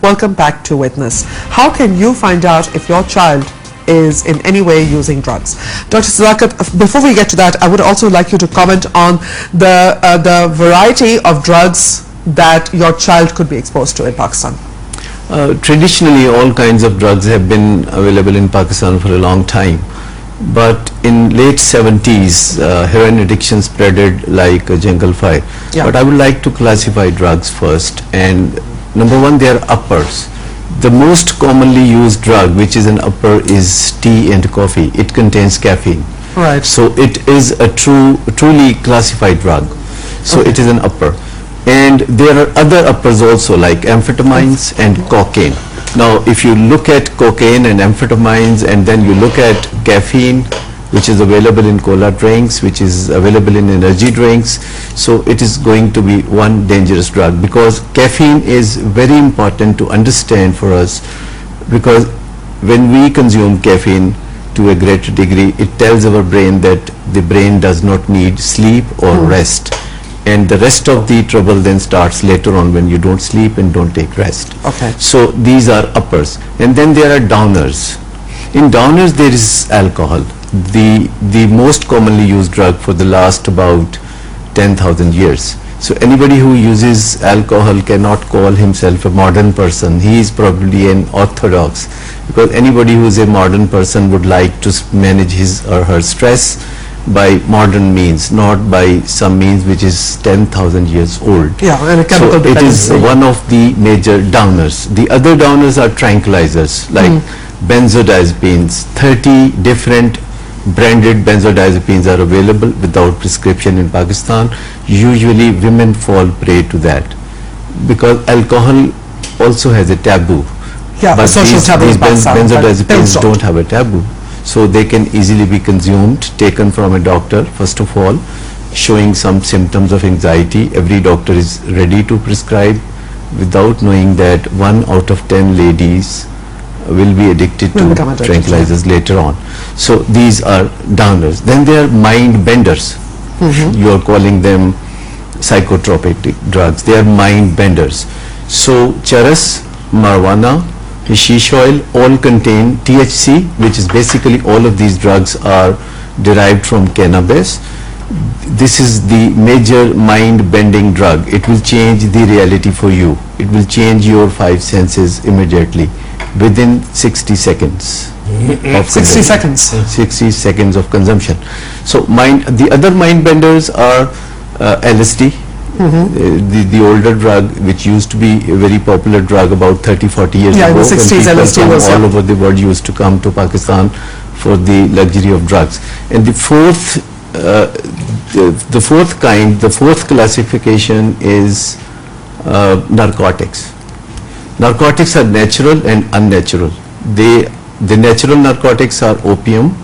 Welcome back to Witness. How can you find out if your child is in any way using drugs? Dr. Sadakat, before we get to that, I would also like you to comment on the variety of drugs that your child could be exposed to in Pakistan. Traditionally, all kinds of drugs have been available in Pakistan for a long time. But in late 70s, heroin addiction spreaded like a jungle fire. Yeah. But I would like to classify drugs first. And number one, they are uppers. The most commonly used drug, which is an upper, is tea and coffee. It contains caffeine. Right. So it is a truly classified drug. So Okay. it is an upper. And there are other uppers also, like amphetamines and cocaine. Now, if you look at cocaine and amphetamines, and then you look at caffeine, which is available in cola drinks, which is available in energy drinks, so it is going to be one dangerous drug, because caffeine is very important to understand for us, because when we consume caffeine to a greater degree, it tells our brain that the brain does not need sleep or rest. And the rest of the trouble then starts later on when you don't sleep and don't take rest. Okay. So these are uppers. And then there are downers. In downers there is alcohol, the most commonly used drug for the last about 10,000 years. So anybody who uses alcohol cannot call himself a modern person. He is probably an orthodox, because anybody who is a modern person would like to manage his or her stress by modern means, not by some means which is 10,000 years old. Yeah, and a chemical so it is dependency. one of the major downers. The other downers are tranquilizers, like benzodiazepines. 30 different branded benzodiazepines are available without prescription in Pakistan. Usually women fall prey to that, because alcohol also has a taboo. Yeah, but a social taboo in these Pakistan, but benzodiazepines pills don't have a taboo. So they can easily be consumed, taken from a doctor, first of all, showing some symptoms of anxiety. Every doctor is ready to prescribe, without knowing that 1 out of 10 ladies will be addicted Will to become addicted, tranquilizers later on. So these are downers. Then there are mind benders. You are calling them psychotropic drugs. They are mind benders. So charas, marijuana, hashish oil all contain THC, which is basically all of these drugs are derived from cannabis. This is the major mind bending drug. It will change the reality for you. It will change your 5 senses immediately within 60 seconds. Of 60 consumption. seconds. 60 seconds of consumption. So the other mind benders are LSD. The older drug, which used to be a very popular drug about 30-40 years ago. Yeah, in the 60s when people LSD from was all over the world used to come to Pakistan for the luxury of drugs. And the fourth classification is narcotics. Narcotics are natural and unnatural. The natural narcotics are opium,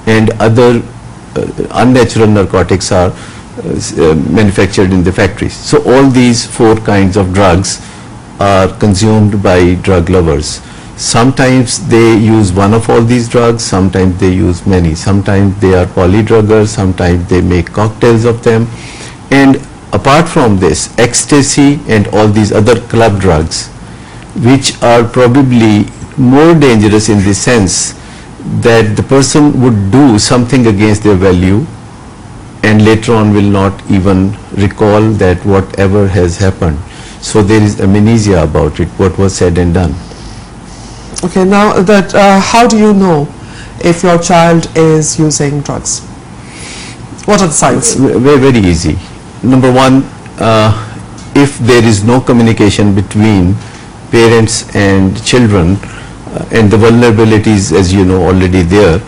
and other unnatural narcotics are manufactured in the factories. So all these 4 kinds of drugs are consumed by drug lovers. Sometimes they use one of all these drugs, sometimes they use many. Sometimes they are polydruggers, sometimes they make cocktails of them. And apart from this, ecstasy and all these other club drugs, which are probably more dangerous in the sense that the person would do something against their value and later on will not even recall that whatever has happened. So there is amnesia about it, what was said and done. Okay, now that how do you know if your child is using drugs? What are the signs? Very, very easy. Number one, if there is no communication between parents and children, and the vulnerabilities, as you know, already there,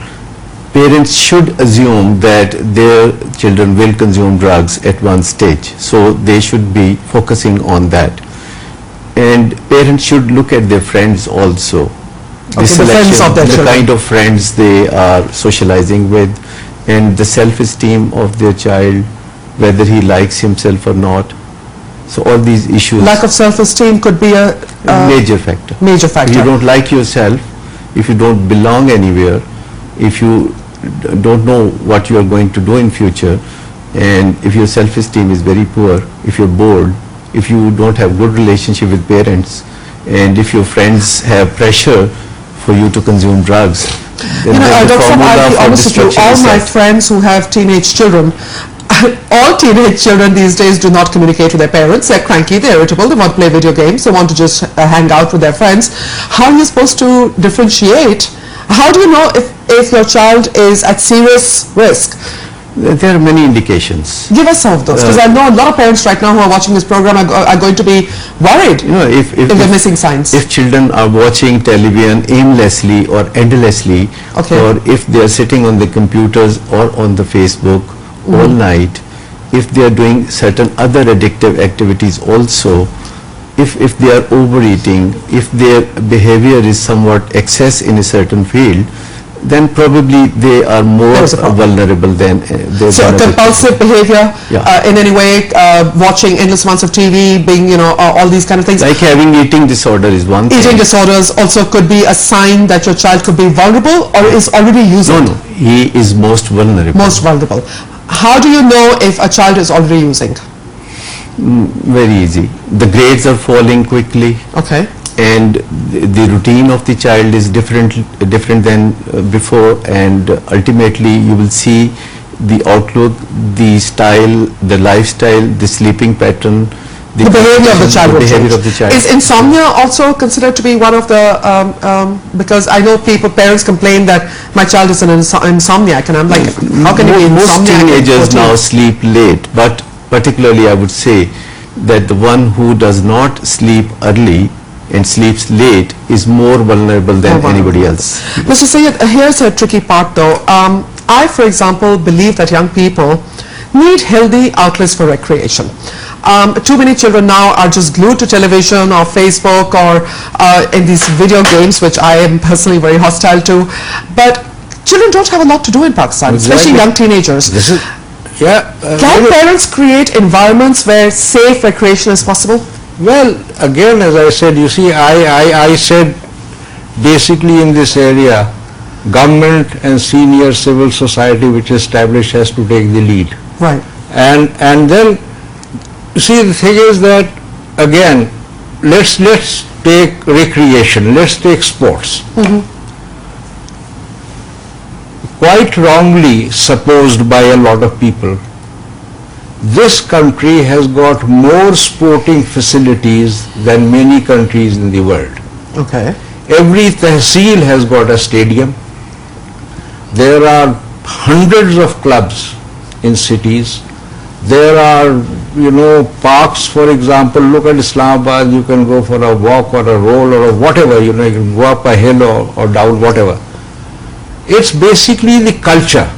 parents should assume that their children will consume drugs at one stage. So they should be focusing on that. And parents should look at their friends also. Okay, the friends of their the children. kind of friends they are socializing with, and the self-esteem of their child, whether he likes himself or not. So all these issues. Lack of self-esteem could be a major factor. Major factor. If you don't like yourself, if you don't belong anywhere, if you don't know what you are going to do in future, and if your self-esteem is very poor, if you're bored, if you don't have good relationship with parents, and if your friends have pressure for you to consume drugs, then the Dr. Saab, formula I'll be for honest with you, destruction all is my set. friends who have teenage children, all teenage children these days do not communicate with their parents. They're cranky, they're irritable, they want to play video games, they want to just hang out with their friends. How are you supposed to differentiate? How do you know if your child is at serious risk? There are many indications. Give us some of those, because I know a lot of parents right now who are watching this program are going to be worried If they're missing signs. If children are watching television aimlessly or endlessly, Okay. or if they are sitting on the computers or on the Facebook all night, if they are doing certain other addictive activities also, if they are overeating, if their behavior is somewhat excess in a certain field, then probably they are more There's a problem. vulnerable than So other compulsive behavior Yeah. in any way, watching endless amounts of TV, being, all these kind of things. Like having eating disorder is one thing. Eating disorders also could be a sign that your child could be vulnerable or is already using. No, he is most vulnerable. Most vulnerable. How do you know if a child is already using? Very easy. The grades are falling quickly, Okay. and the routine of the child is different than before, and ultimately you will see the outlook, the style, the lifestyle, the sleeping pattern, The behavior of the child will behavior change. of the child. Is insomnia also considered to be one of the, because I know parents complain that my child is an insomniac, and I'm like, how can you be Most insomniac? at teenagers 14? now sleep late, but particularly I would say that the one who does not sleep early and sleeps late is more vulnerable than anybody else. Mr. Syed, here's a tricky part though. I, for example, believe that young people need healthy outlets for recreation. Too many children now are just glued to television or Facebook or in these video games, which I am personally very hostile to. But children don't have a lot to do in Pakistan, especially Exactly. young teenagers. This is, yeah. Can parents create environments where safe recreation is possible? Well, again, as I said, you see, I said basically in this area, government and senior civil society which is established has to take the lead. Right. And then, you see, the thing is that, again, let's take recreation, let's take sports. Quite wrongly supposed by a lot of people, this country has got more sporting facilities than many countries in the world. Okay. Every tehsil has got a stadium. There are hundreds of clubs in cities. There are, parks, for example. Look at Islamabad, you can go for a walk or a roll or whatever, you can go up a hill or down, whatever. It's basically the culture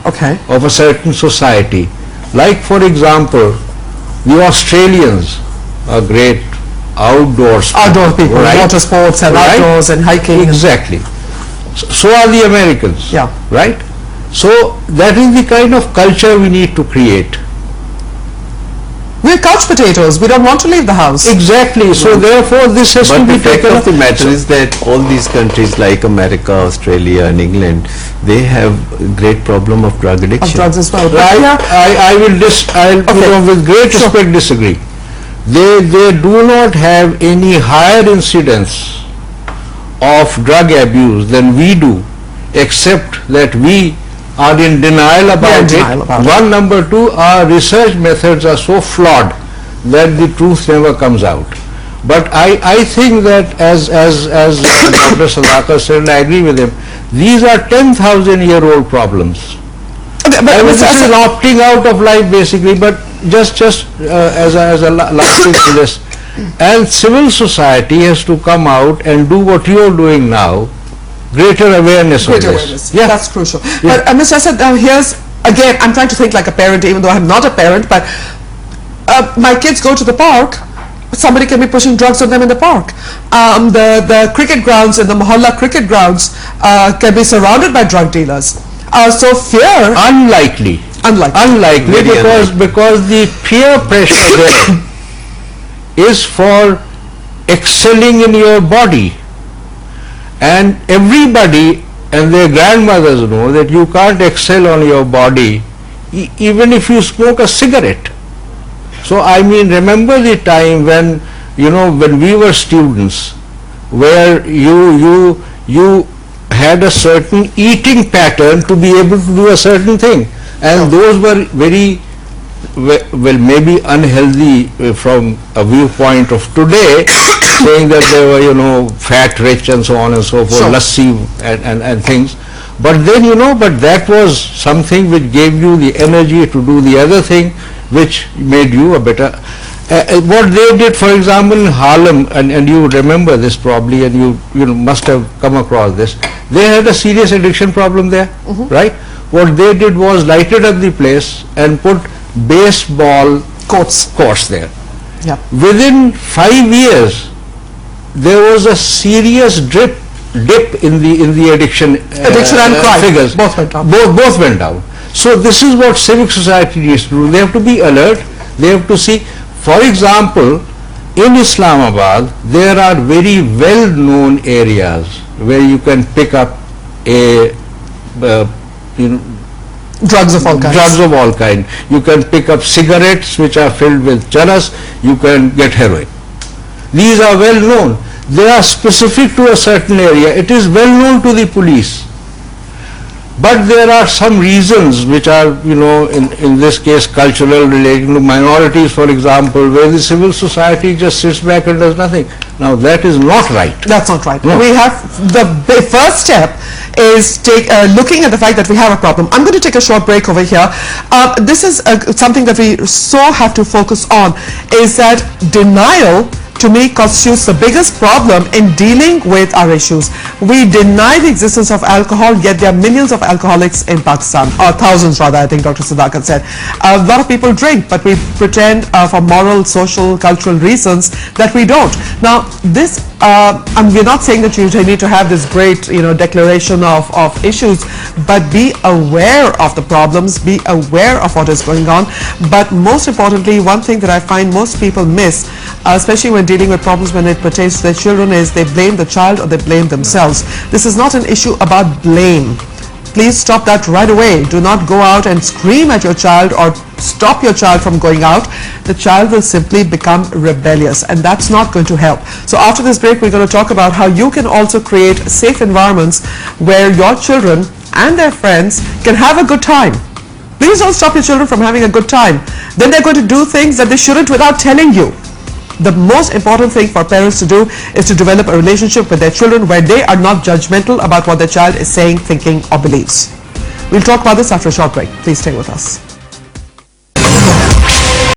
Okay. of a certain society. Like, for example, the Australians are great outdoors Outdoor people, right? water sports and Right? outdoors and hiking. Exactly. So are the Americans. Yeah. Right? So that is the kind of culture we need to create. We're couch potatoes. We don't want to leave the house. Exactly. So therefore this has to But be the fact taken of up. the matter is that all these countries like America, Australia and England, they have a great problem of drug addiction. Of drugs as well. But Right? yeah, I will Okay. with great Sure. respect disagree. They do not have any higher incidence of drug abuse than we do, except that we are in denial about denial it. about it. One, number two, our research methods are so flawed that the truth never comes out. But I think that as Dr. Sadakat said, and I agree with him, these are 10,000-year-old problems. but I mean, Mr. this is Asad, opting out of life basically, but just as a last thing to this, and civil society has to come out and do what you are doing now, greater awareness great of this. awareness. Yeah. That's crucial. But Mr. Asad, here's, again, I'm trying to think like a parent, even though I'm not a parent, but my kids go to the park, somebody can be pushing drugs on them in the park. The cricket grounds in the Mohalla cricket grounds can be surrounded by drug dealers. So fear, Unlikely. unlike. Because the peer pressure there is for excelling in your body, and everybody and their grandmothers know that you can't excel on your body even if you smoke a cigarette. So I mean, remember the time when you know, when we were students, where you had a certain eating pattern to be able to do a certain thing, and those were very well, maybe unhealthy from a viewpoint of today, saying that they were, you know, fat rich and so on and so forth, lassi and things. But then, you know, but that was something which gave you the energy to do the other thing, which made you a better. What they did, for example, in Harlem, and you remember this probably, and you know, must have come across this, they had a serious addiction problem there, right? What they did was lighted up the place and put baseball courts there. Yeah. Within 5 years, there was a serious dip in the addiction and crime figures. both went down. Both went down. So this is what civic society needs to do. They have to be alert. They have to see. For example, in Islamabad, there are very well-known areas where you can pick up Drugs of all kinds. Drugs of all kind. You can pick up cigarettes which are filled with charas. You can get heroin. These are well known. They are specific to a certain area. It is well known to the police. But there are some reasons which are, you know, in this case cultural, relating to minorities, for example, where the civil society just sits back and does nothing. Now that is not right. That's not right. No. We have, the first step is looking at the fact that we have a problem. I'm going to take a short break over here. This is something that we so have to focus on, is that denial to me constitutes the biggest problem in dealing with our issues. We deny the existence of alcohol, yet there are millions of alcoholics in Pakistan, or thousands rather, I think Dr. Sadakat said. A lot of people drink, but we pretend for moral, social, cultural reasons that we don't. Now this, we're not saying that you need to have this great, you know, declaration of issues, but be aware of the problems, be aware of what is going on. But most importantly, one thing that I find most people miss, especially when dealing with problems when it pertains to their children, is they blame the child or they blame themselves. This is not an issue about blame. Please stop that right away. Do not go out and scream at your child or stop your child from going out. The child will simply become rebellious, and that's not going to help. So after this break, we're going to talk about how you can also create safe environments where your children and their friends can have a good time. Please don't stop your children from having a good time. Then they're going to do things that they shouldn't without telling you. The most important thing for parents to do is to develop a relationship with their children where they are not judgmental about what their child is saying, thinking, or believes. We'll talk about this after a short break. Please stay with us.